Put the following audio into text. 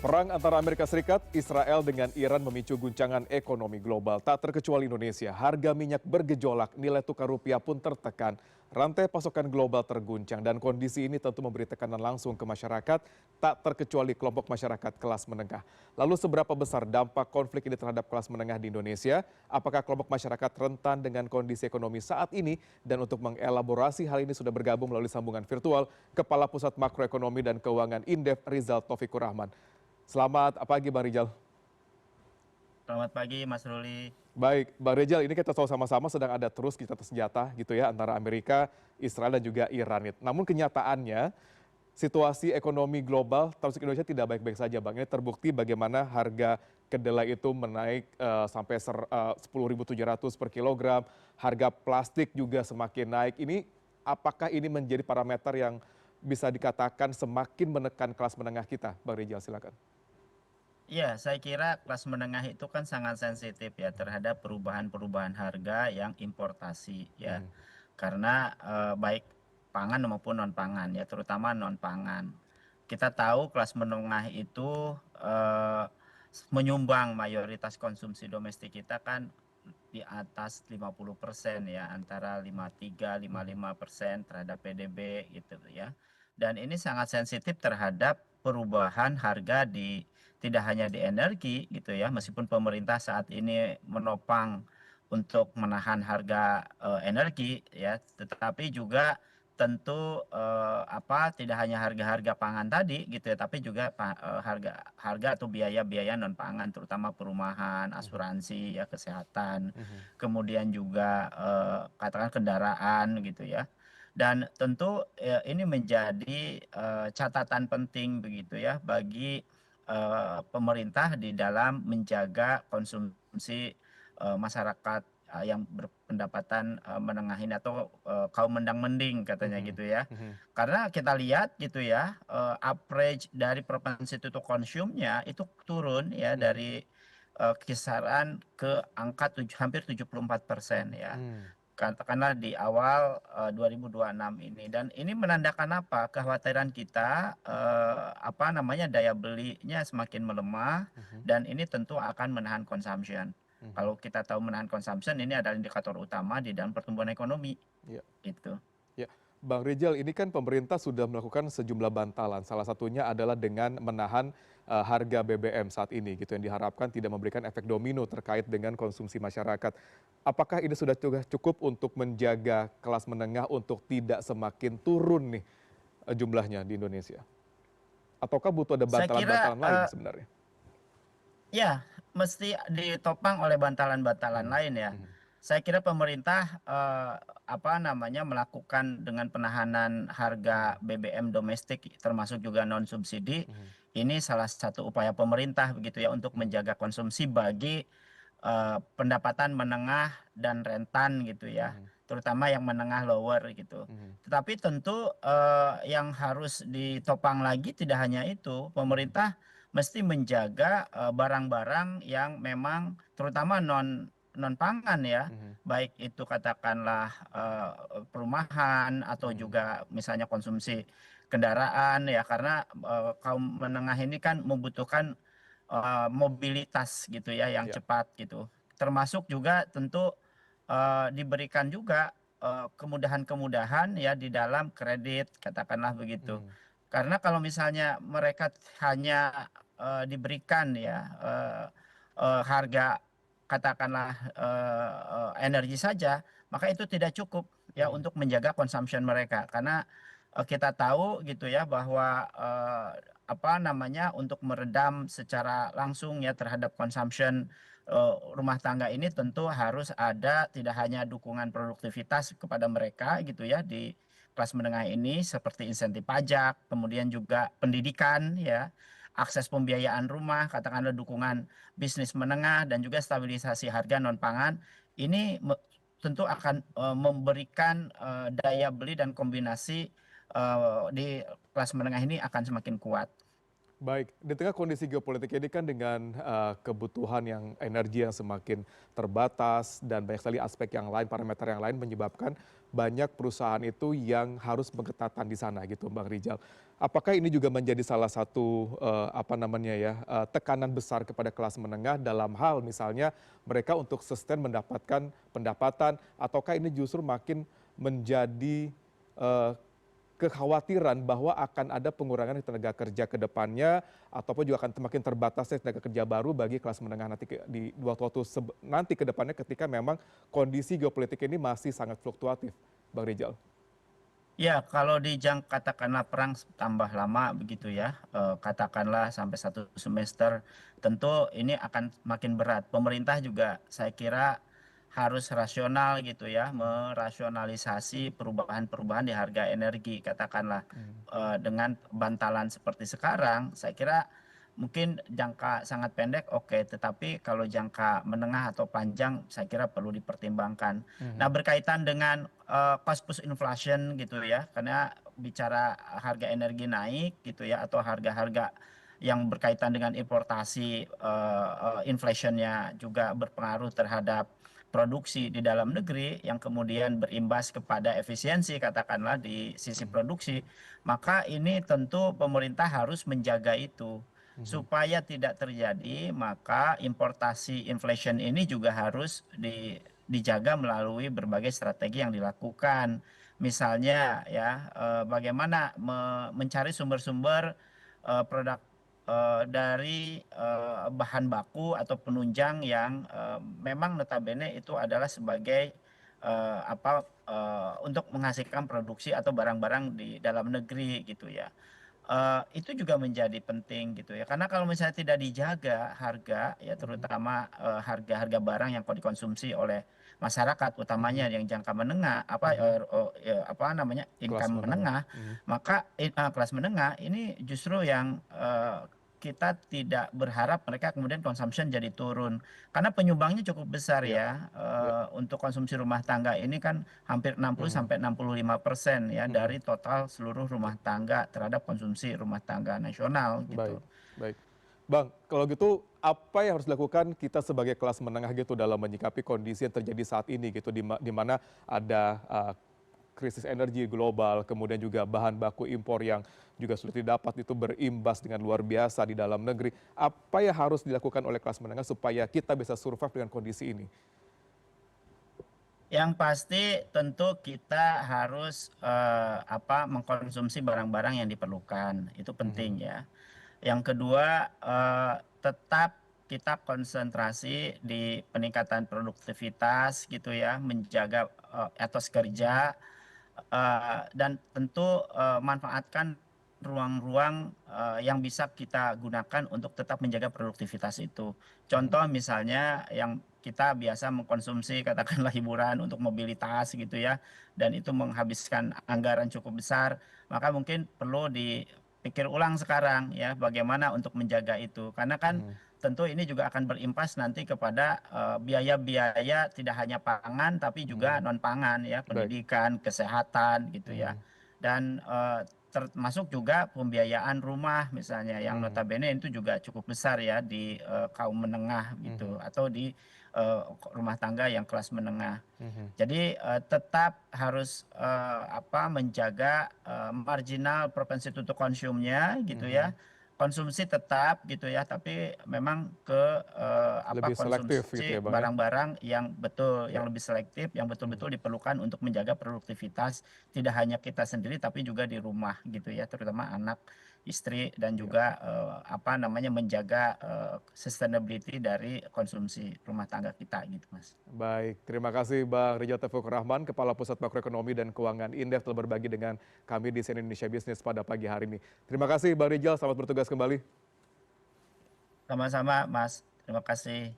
Perang antara Amerika Serikat, Israel dengan Iran memicu guncangan ekonomi global. Tak terkecuali Indonesia, harga minyak bergejolak, nilai tukar rupiah pun tertekan. Rantai pasokan global terguncang dan kondisi ini tentu memberi tekanan langsung ke masyarakat, tak terkecuali kelompok masyarakat kelas menengah. Lalu seberapa besar dampak konflik ini terhadap kelas menengah di Indonesia? Apakah kelompok masyarakat rentan dengan kondisi ekonomi saat ini? Dan untuk mengelaborasi hal ini sudah bergabung melalui sambungan virtual Kepala Pusat Makroekonomi dan Keuangan Indef Rizal Taufikur Rahman. Selamat pagi Bang Rijal. Selamat pagi Mas Ruli. Baik, Bang Rijal, ini kita tahu sama-sama sedang ada terus gencatan senjata gitu ya antara Amerika, Israel dan juga Iran. Namun kenyataannya situasi ekonomi global termasuk Indonesia tidak baik-baik saja Bang. Ini terbukti bagaimana harga kedelai itu menaik sampai 10.700 per kilogram, harga plastik juga semakin naik. Apakah ini menjadi parameter yang bisa dikatakan semakin menekan kelas menengah kita? Bang Rijal, silakan. Ya, saya kira kelas menengah itu kan sangat sensitif ya terhadap perubahan-perubahan harga yang importasi ya. Karena baik pangan maupun non pangan ya, terutama non pangan. Kita tahu kelas menengah itu menyumbang mayoritas konsumsi domestik kita kan di atas 50% ya, antara 53-55% terhadap PDB gitu ya. Dan ini sangat sensitif terhadap perubahan harga tidak hanya di energi gitu ya, meskipun pemerintah saat ini menopang untuk menahan harga energi ya, tetapi juga tentu tidak hanya harga-harga pangan tadi gitu ya, tapi juga harga atau biaya-biaya non pangan, terutama perumahan, asuransi ya, kesehatan, kemudian juga katakan kendaraan gitu ya. Dan tentu ini menjadi catatan penting begitu ya bagi pemerintah di dalam menjaga konsumsi masyarakat yang berpendapatan menengah ini atau kaum mendang-mending katanya gitu ya. Karena kita lihat gitu ya, average dari propensity to consume-nya itu turun ya dari kisaran ke angka hampir 74% ya. Katakanlah di awal 2026 ini, dan ini menandakan apa? Kekhawatiran kita daya belinya semakin melemah, dan ini tentu akan menahan consumption. Kalau kita tahu menahan consumption, ini adalah indikator utama di dalam pertumbuhan ekonomi. Ya. Itu. Ya, Bang Rijal, ini kan pemerintah sudah melakukan sejumlah bantalan. Salah satunya adalah dengan menahan harga BBM saat ini, gitu, yang diharapkan tidak memberikan efek domino terkait dengan konsumsi masyarakat. Apakah ini sudah cukup untuk menjaga kelas menengah untuk tidak semakin turun nih jumlahnya di Indonesia? Ataukah butuh ada Saya kira bantalan-bantalan lain sebenarnya? ya, mesti ditopang oleh bantalan-bantalan Mhm, lain ya. mhm, Saya kira pemerintah melakukan dengan penahanan harga mhm, BBM domestik termasuk juga non subsidi. mhm, Ini salah satu upaya pemerintah begitu ya untuk mhm, menjaga konsumsi bagi pendapatan menengah dan rentan gitu ya, mhm, terutama yang menengah lower gitu. mhm, Tetapi tentu yang harus ditopang lagi tidak hanya itu, mhm, pemerintah mesti menjaga barang-barang yang memang terutama non non pangan ya, mhm, baik itu katakanlah perumahan atau mhm. juga misalnya konsumsi kendaraan ya, karena kaum menengah ini kan membutuhkan mobilitas gitu ya yang Ya. cepat gitu. Termasuk juga tentu diberikan juga kemudahan-kemudahan ya di dalam kredit katakanlah begitu. Mhm, Karena kalau misalnya mereka hanya diberikan ya harga katakanlah energi saja, maka itu tidak cukup ya mhm, untuk menjaga consumption mereka. Karena kita tahu gitu ya bahwa untuk meredam secara langsung ya terhadap consumption rumah tangga ini tentu harus ada tidak hanya dukungan produktivitas kepada mereka gitu ya di kelas menengah ini seperti insentif pajak, kemudian juga pendidikan ya, akses pembiayaan rumah, katakanlah dukungan bisnis menengah dan juga stabilisasi harga non pangan. Ini tentu akan memberikan daya beli dan kombinasi di kelas menengah ini akan semakin kuat. Baik, di tengah kondisi geopolitik ini kan dengan kebutuhan yang energi yang semakin terbatas dan banyak sekali aspek yang lain, parameter yang lain menyebabkan banyak perusahaan itu yang harus pengetatan di sana gitu, Bang Rijal. Apakah ini juga menjadi salah satu apa namanya ya tekanan besar kepada kelas menengah dalam hal misalnya mereka untuk sustain mendapatkan pendapatan, ataukah ini justru makin menjadi eh, kekhawatiran bahwa akan ada pengurangan tenaga kerja ke depannya ataupun juga akan semakin terbatasnya tenaga kerja baru bagi kelas menengah nanti di waktu-waktu nanti ke depannya ketika memang kondisi geopolitik ini masih sangat fluktuatif, Bang Rijal. Ya, kalau katakanlah perang tambah lama begitu ya, katakanlah sampai 1 semester, tentu ini akan makin berat. Pemerintah juga saya kira harus rasional gitu ya, merasionalisasi perubahan-perubahan di harga energi. Katakanlah, Hmm. dengan bantalan seperti sekarang, saya kira mungkin jangka sangat pendek oke, tetapi kalau jangka menengah atau panjang saya kira perlu dipertimbangkan. Nah, Mhm. berkaitan dengan cost push inflation gitu ya, karena bicara harga energi naik gitu ya, atau harga-harga yang berkaitan dengan importasi, inflationnya juga berpengaruh terhadap produksi di dalam negeri yang kemudian berimbas kepada efisiensi katakanlah di sisi Mhm. produksi, maka ini tentu pemerintah harus menjaga itu. Mhm. Supaya tidak terjadi, maka importasi inflation ini juga harus dijaga melalui berbagai strategi yang dilakukan. Misalnya ya, bagaimana mencari sumber-sumber, produk, dari, bahan baku atau penunjang yang, memang notabene itu adalah sebagai, untuk menghasilkan produksi atau barang-barang di dalam negeri gitu ya. Itu juga menjadi penting gitu ya, karena kalau misalnya tidak dijaga harga ya, Mhm. terutama, harga-harga barang yang dikonsumsi oleh masyarakat utamanya Mhm. yang jangka menengah Mhm. apa namanya, Kelas income menengah. menengah, Mhm. maka kelas menengah ini justru yang, kita tidak berharap mereka kemudian consumption jadi turun. Karena penyumbangnya cukup besar Iya. ya, Iya. untuk konsumsi rumah tangga ini kan hampir 60 Mhm. sampai 65% ya Mhm. dari total seluruh rumah tangga terhadap konsumsi rumah tangga nasional gitu. Baik, baik. Bang, kalau gitu apa yang harus dilakukan kita sebagai kelas menengah gitu dalam menyikapi kondisi yang terjadi saat ini gitu di mana ada krisis energi global, kemudian juga bahan baku impor yang juga sulit didapat itu berimbas dengan luar biasa di dalam negeri. Apa yang harus dilakukan oleh kelas menengah supaya kita bisa survive dengan kondisi ini? Yang pasti tentu kita harus, mengkonsumsi barang-barang yang diperlukan, itu Mhm. penting ya. Yang kedua, tetap kita konsentrasi di peningkatan produktivitas gitu ya, menjaga, etos kerja, dan tentu, manfaatkan ruang-ruang, yang bisa kita gunakan untuk tetap menjaga produktivitas itu. Mhm. Contoh misalnya yang kita biasa mengkonsumsi katakanlah hiburan untuk mobilitas gitu ya, dan itu menghabiskan anggaran cukup besar, maka mungkin perlu dipikir ulang sekarang ya, bagaimana untuk menjaga itu. Karena kan Mhm. tentu ini juga akan berimpas nanti kepada, biaya-biaya tidak hanya pangan tapi juga Mhm. non pangan ya, Baik. pendidikan, kesehatan gitu ya. Mhm. Dan, termasuk juga pembiayaan rumah misalnya yang Mhm. notabene itu juga cukup besar ya di, kaum menengah gitu Mhm. atau di, rumah tangga yang kelas menengah. Mhm. Jadi, tetap harus, menjaga, marginal propensity to consume-nya gitu ya. Mhm. Konsumsi tetap gitu ya, tapi memang ke, Lebih selektif gitu ya konsumsi Bang ya? barang-barang yang betul, yang Ya. lebih selektif, yang Mhm. betul-betul diperlukan untuk menjaga produktivitas, tidak hanya kita sendiri tapi juga di rumah gitu ya, terutama anak, istri, dan Ya. juga, menjaga, sustainability dari konsumsi rumah tangga kita gitu, Mas. Baik, terima kasih Bang Rijal Taufikur Rahman, Kepala Pusat Makroekonomi dan Keuangan Indef telah berbagi dengan kami di CNN Indonesia Business pada pagi hari ini. Terima kasih Bang Rijal, selamat bertugas kembali. Sama-sama, Mas. Terima kasih.